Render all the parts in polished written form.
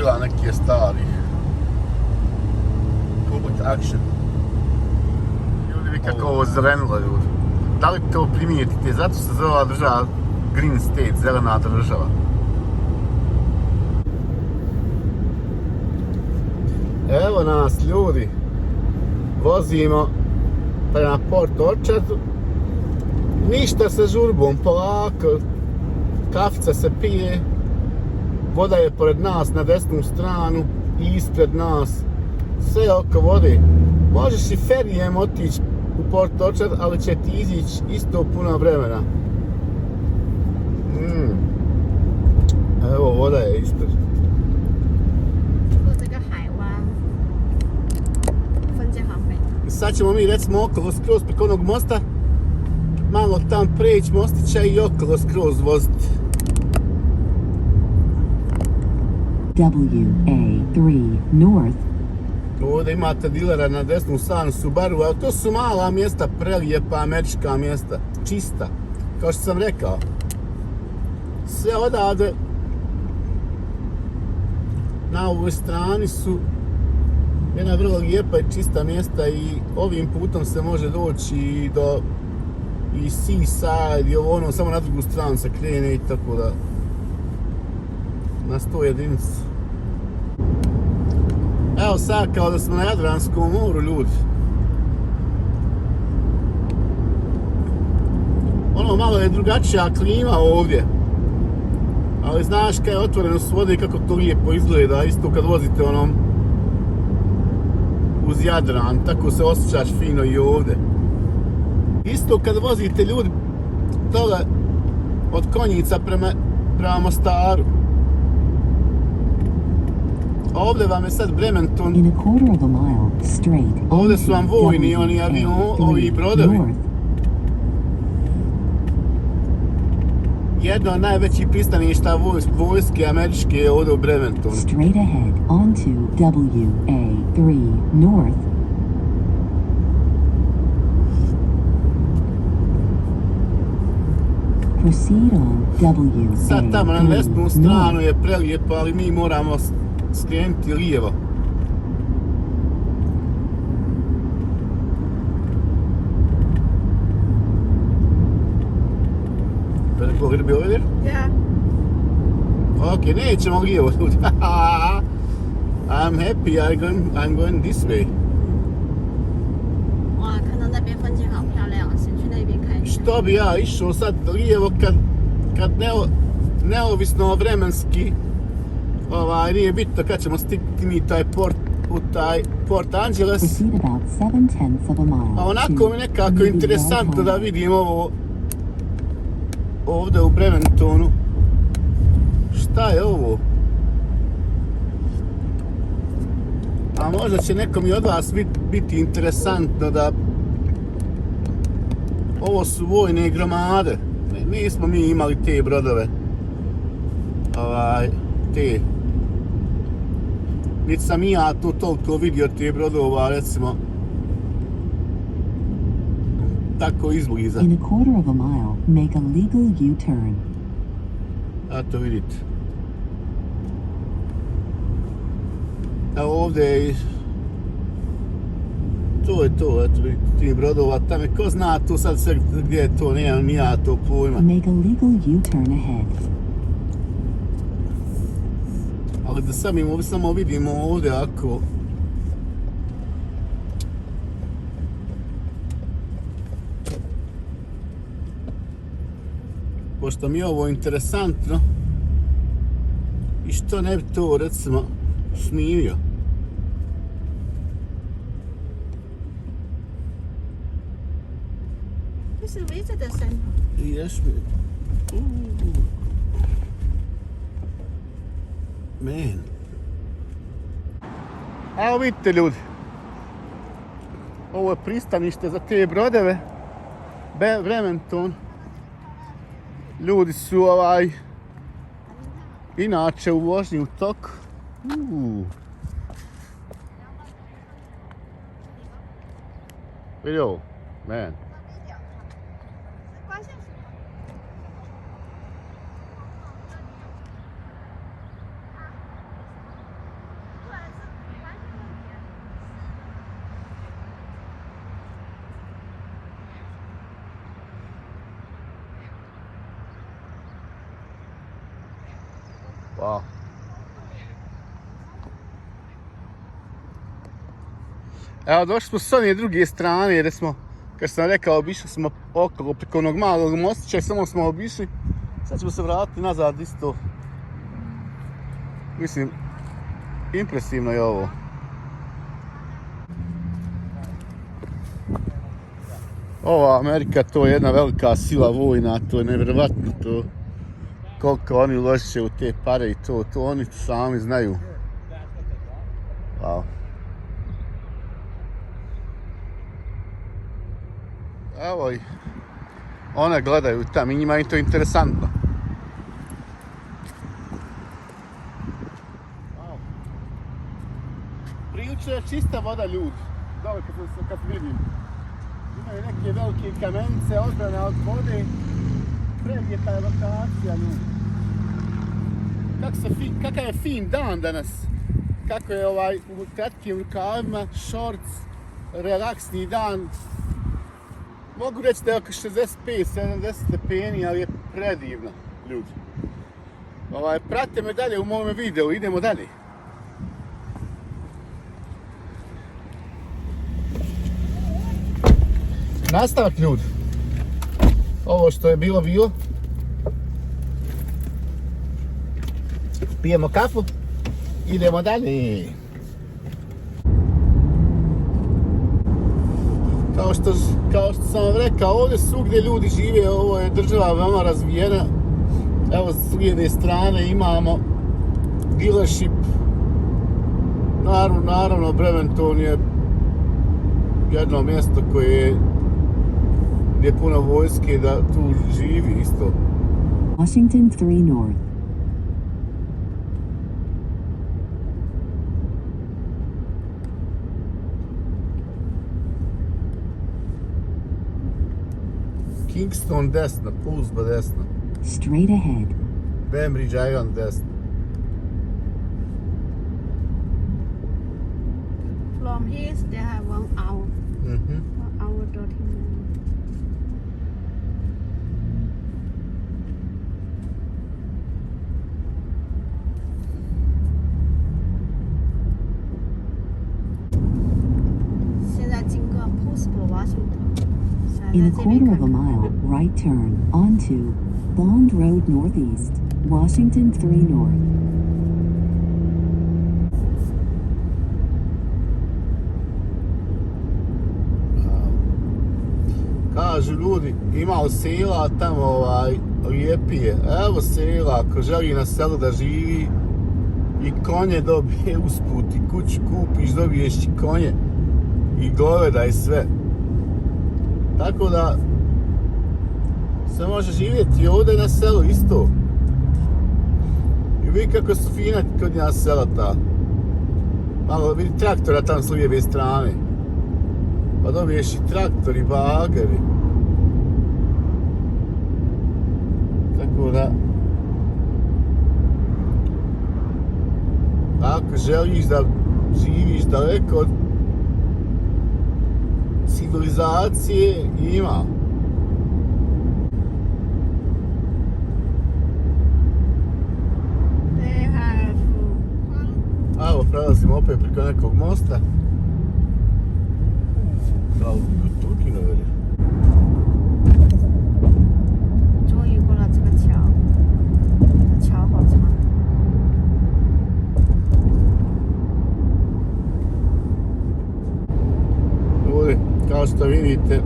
automobila, neki je stari. Public action. Ljudi, vi kako ovo zelenilo, ljudi. Da li to primijetite? Zato se zove ova država Green State, zelena država. Evo nas, ljudi. Vozimo prema Port Orchardu. Ništa sa žurbom, polako. Kafica se pije. Voda je pored nas na desnu stranu i ispred nas. Sve oko vode. Možeš i ferijem otići u Port Orchard, ali će ti izići isto puno vremena. Evo, voda je ispred. Sad ćemo mi recimo okolo skroz preko onog mosta. Malo tam preći mostića i okolo skroz voziti. WA3 North. Ovdje imate dilera na desnu stranu Subaru, ali to su mala mjesta, prelijepa američka mjesta, čista, kao što sam rekao. Sve odavde na ovoj strani su jedna vrlo lijepa i čista mjesta i ovim putom se može doći i do i Seaside i ovo ono, samo na drugu stranu se krene i tako da na 100 jedinicu. Evo sad kao da smo na Jadranskom moru, ljudi. Ono malo je drugačija klima ovdje. Ali znaš kad je otvorenost vode i kako to lijepo izgleda, isto kad vozite onom uz Jadran, tako se osjećaš fino i ovdje. Isto kad vozite, ljudi, toga od Konjica prema Mostaru. Ovdje vam je sad Brementon. Ovdje su vam vojni, oni ovi brodovi. Jedno od najvećih pristaništa vojske američke je ovdje u Brementonu. Straight ahead onto WA3 North. Proceed on WA3. Sad tamo na desnu stranu je prelijepo, ali mi moramo skrenuti lijevo. Better go a little bit over there? Yeah. Okay, nećemo lijevo. I'm happy I'm going this way. 哇，看到那边风景好漂亮，先去那边看一下。 Što bi ja išao sad lijevo kad neovisno vremenski nije bitno kad ćemo stigti mi u taj Port Angeles. A onako mi nekako interesantno da vidim ovo ovdje u Brementonu. Šta je ovo? A možda će nekom i od vas biti interesantno da ovo su vojne gromade. Nismo mi imali te brodove. Te. Niti sam i ja to toliko vidio te brodova, recimo, tako izbliza. In a quarter of a mile, make a legal U-turn. A to vidite. A ovdje je to je to, eto ti brodova tamo, ko zna tu sad sve gdje je to, nemam ni ja to pojma. Make a legal U-turn ahead. Ali da samo vidimo ovdje ako pošto mi je ovo interesantno i što ne bi to recimo snimio.这是visitor center。 Yes, man. Evo vidite, ljudi. Ovo je pristanište za te brodove. Brementon. Ljudi su inače u vožnji u toku. Vidi ovo, man. Wow. Evo, došli smo s one druge strane jer smo, kao sam rekao, obišli smo okolo preko onog malog mostića i samo smo obišli. Sad ćemo se vratiti nazad isto. Mislim, impresivno je ovo. Ova Amerika, to je jedna velika sila vojna, to je nevjerovatno to. Koliko oni uložiće u te pare i to oni sami znaju. Wow. Evo i one gledaju tamo i njima je to interesantno. Wow. Prilično je čista voda, ljudi. Dobro kad vidim. Imaju neke velike kamenice, odbrane od vode. Prelijepa je lokacija, ljudi. Kakav je fin dan danas. Kako je u kratkim rukavima, šorc, relaksni dan. Mogu reći da je oko 65-70 stepeni, ali je predivno, ljudi. Pratite me dalje u mome videu, idemo dalje. Nastavak, ljudi. Ovo što je bilo. Pijemo kafu, idemo dalje. Kao što sam vam rekao, ovdje svugdje ljudi žive, ovo je država veoma razvijena. Evo s lijeve strane imamo dealership. Naravno, Bremerton je jedno mjesto gdje je puno vojske da tu živi isto. Washington 3 North. Kingston desno, Poolsbo desno. Straight ahead. Bembridge Island desno. From here, they have 1 hour. 1 hour 30 minutes. In a quarter of a mile, right turn onto Bond Road Northeast, Washington 3 North. Kažu ljudi, ima sela tamo lijepije. Evo sela, ako želi na selu da živi i konje dobije usput i kuću kupiš, dobiješ i konje i goveda i sve. Tako da se može živjeti ovdje na selu isto. I vidi kako su fina kod nas sela ta. Malo vidi traktora tam s lijeve strane. Pa dobiješ i traktor i bageri. Tako da ako želiš da živiš daleko od civilizacije, ima. Evo, prelazimo opet preko nekog mosta. Kao Turkino veli. 终于过了这个桥，这桥好长。 Ovdje, kao što vidite,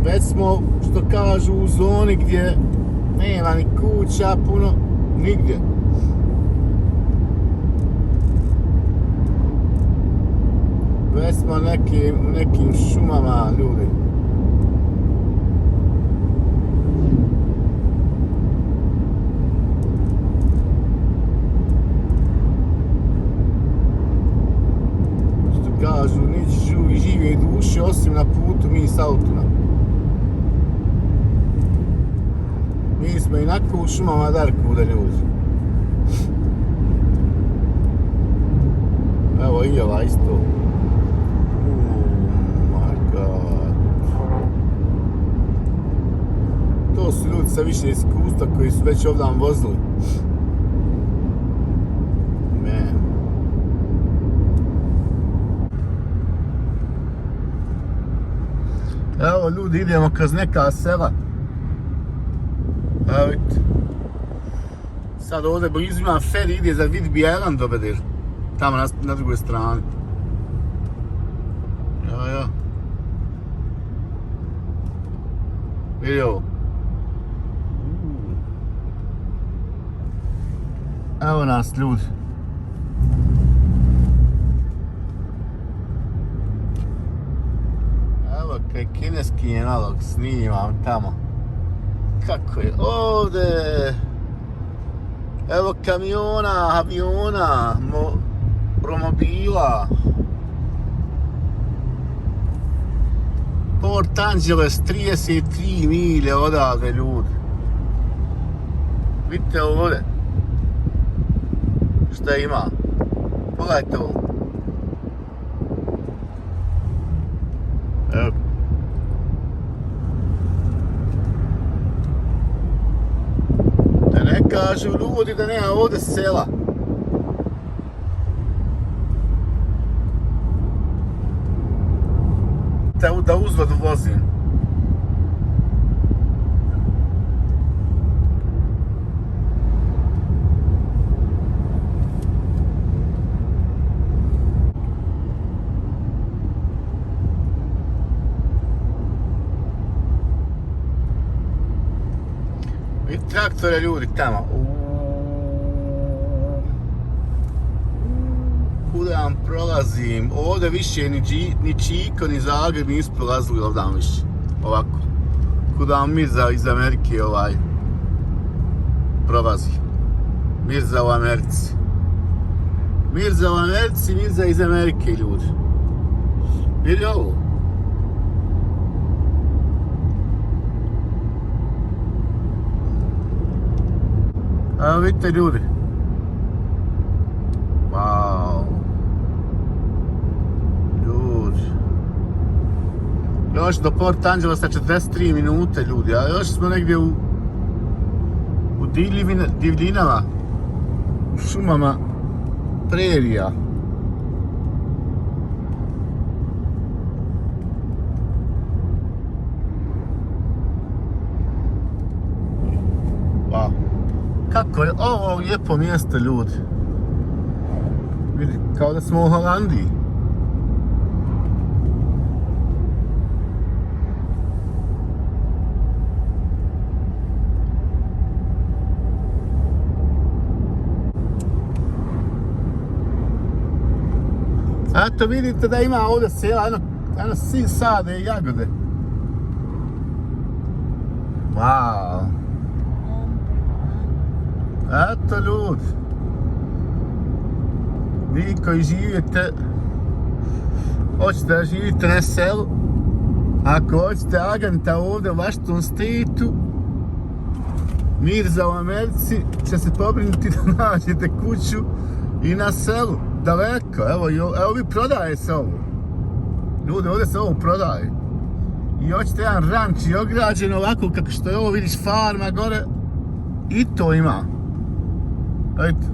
već smo, što kažu, u zoni gdje nema ni kuća puno, nigdje. Već smo u nekim šumama, ljudi. Kažu, nići žive duše osim na putu mi s autima. Mi smo inako u šumama Darkuda, ljudi. Evo i ova isto. My God. To su ljudi sa više iskustva koji su već ovdje vozili. Evo ljudi, idemo kroz neka sela. Evo vidite. Sad ovdje blizu ima feri, ide za Whidbey Island dobedir. Tamo na drugoj strani. Ja. Vidi ovo. Evo nas ljudi. Evo kaj kineski je nalog, snimam tamo. Kako je ovdje? Evo kamiona, aviona, romobila. Port Angeles, 33 milje odavde ljudi. Vidite ovdje. Šta ima? Pogledajte ovo. Evo. Da ne kažu ljudi da nema ovdje sela. Da uzvodu vozim. I traktore ljudi tamo. Kuda prolazim? Ovdje više ni Čiko ni Zagreb nisu prolazili ovdje više. Ovako. Kuda Mirza iz Amerike prolazi. Mirza u Americi. Mirza u Americi, Mirza iz Amerike ljudi. Vidi ovo. Evo vidite ljudi. Wow. Ljudi. Još do Port Angelesa 43 minute ljudi, a još smo negdje u divljinama, u šumama prerija. Wow. Kako je ovo lijepo mjesto ljudi. Vidi, kao da smo u Holandiji. Eto vidite da ima ovdje sela, eno svi sade i jagode. Wow. Eto ljudi. Vi koji živite, hoćete da živite na selu, ako hoćete agenta ovdje u Washington State-u, Mirza u Americi će se pobrinuti da nađete kuću i na selu, daleko. Evo vi prodaje se ovo. Ljudi, ovdje se ovo prodaje. I hoćete jedan ranč i ograđen ovako kako što je ovo, vidiš farma gore. I to ima. Eto.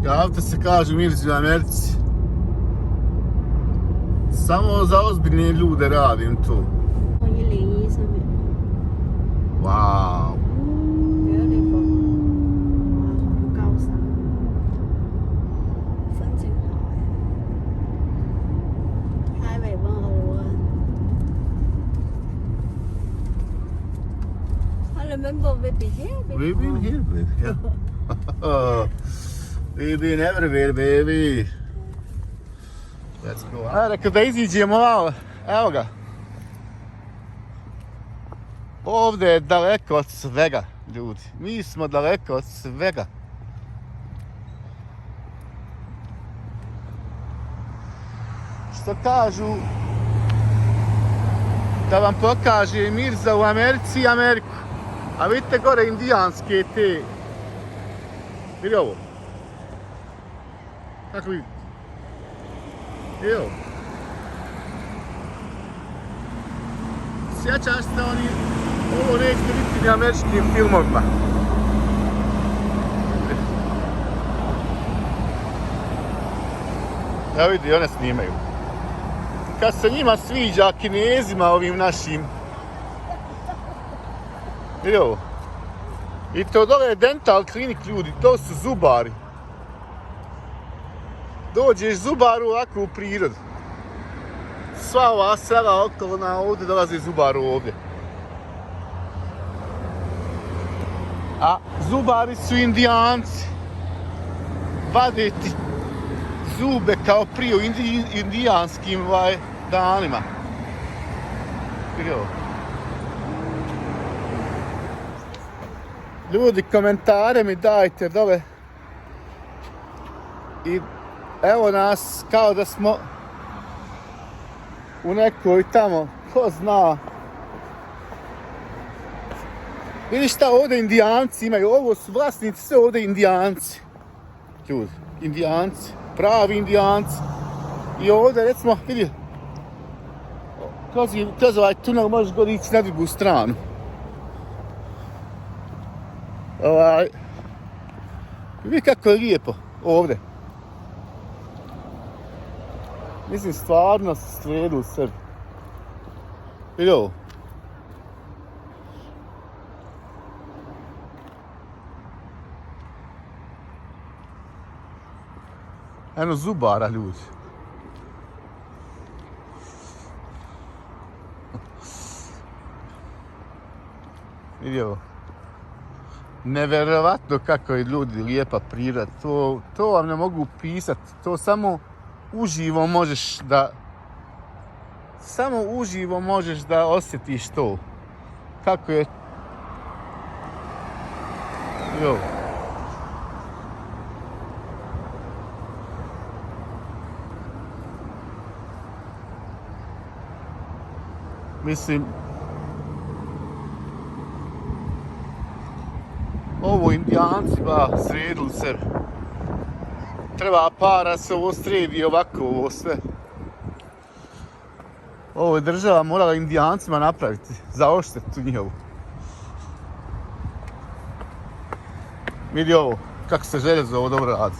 Javite se, kažu Mirzi u Americi. Samo za ozbiljne ljude radim to. Wow. Remember we've been here before. We've been here, baby. Yeah. We've been everywhere, baby. Let's go. Rekao da iziđemo malo. Evo ga. Ovdje je daleko od svega, ljudi. Mi smo daleko od svega. Što kažu, da vam pokaže Mirza u Americi i Ameriku. A vidite gore indijanske te. Vidi ovo. Kako vidite? Evo. Sjećaš se oni, ovo nećete vidjeti na američkim filmovima. Evo vidi, one snimaju. kad se njima sviđa Kinezima ovim našim. Vidi ovo. I to dole je dental klinik, ljudi, to su zubari. Dođeš zubaru ovako u prirodu. Sva ova sela okolna ovdje dolaze zubaru ovdje. A zubari su Indijanci. Vade ti zube kao prije u indijanskim danima. Vidi ovo. Ljudi, komentare mi dajte dole. I evo nas kao da smo u nekoj tamo, ko zna. Vidiš šta ovdje Indijanci imaju, ovo su vlasnici sve ovdje Indijanci. Ljudi, Indijanci, pravi Indijanci. I ovdje recimo, vidi, kroz ovaj tunel možeš god ići na drugu stranu. Vidi kako je lijepo ovdje. Mislim, stvarno se sredu u sebi. Vidi ovo. Eno zubara, ljudi. Vidi ovo. Nevjerovatno kako je, ljudi, lijepa priroda. To vam ne mogu pisati. To samo uživo možeš da... Samo uživo možeš da osjetiš to. Kako je... Jo. Mislim... Ovo Indijanci sredili se. Treba para se ovo sredi ovako, ovo sve. Ovo je država morala Indijancima napraviti za odštetu njihovu. Vidi ovo, kako se željezo ovo dobro radi.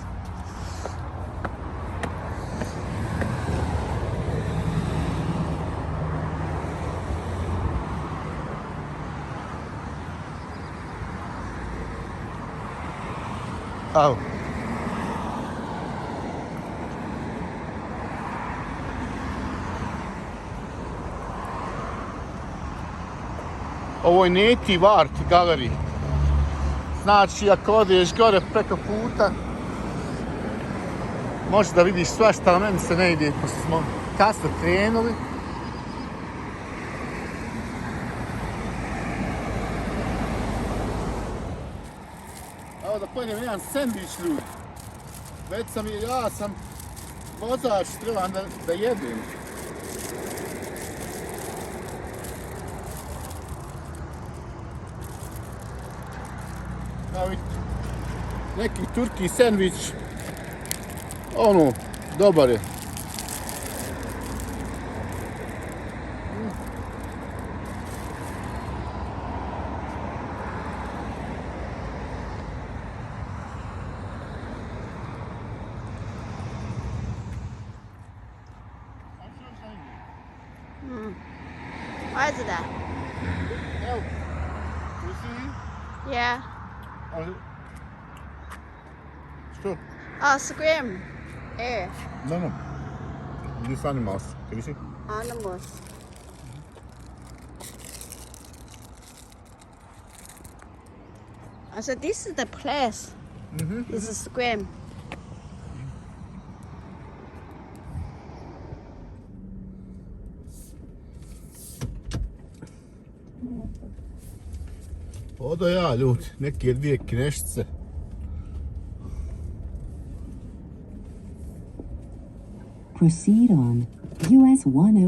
Evo. Ovo je Native Art Gallery. Znači, ako odeš gore preko puta, možeš da vidiš svašta, na meni se ne ide, pošto smo kasno krenuli. Evo da pojedem jedan sendvič, ljudi. Već ja sam vozač, trebam da jedem. Evo vidite, neki turki sendvič, ono, dobar je. What is that? Evo, you see? Yeah. Что? Oh, scream. Air. No. These animals. Can you see? Animals. So this is the place. This is scream. Odo ja, ljudi, neke dvije kinešice. Proceed on US 10.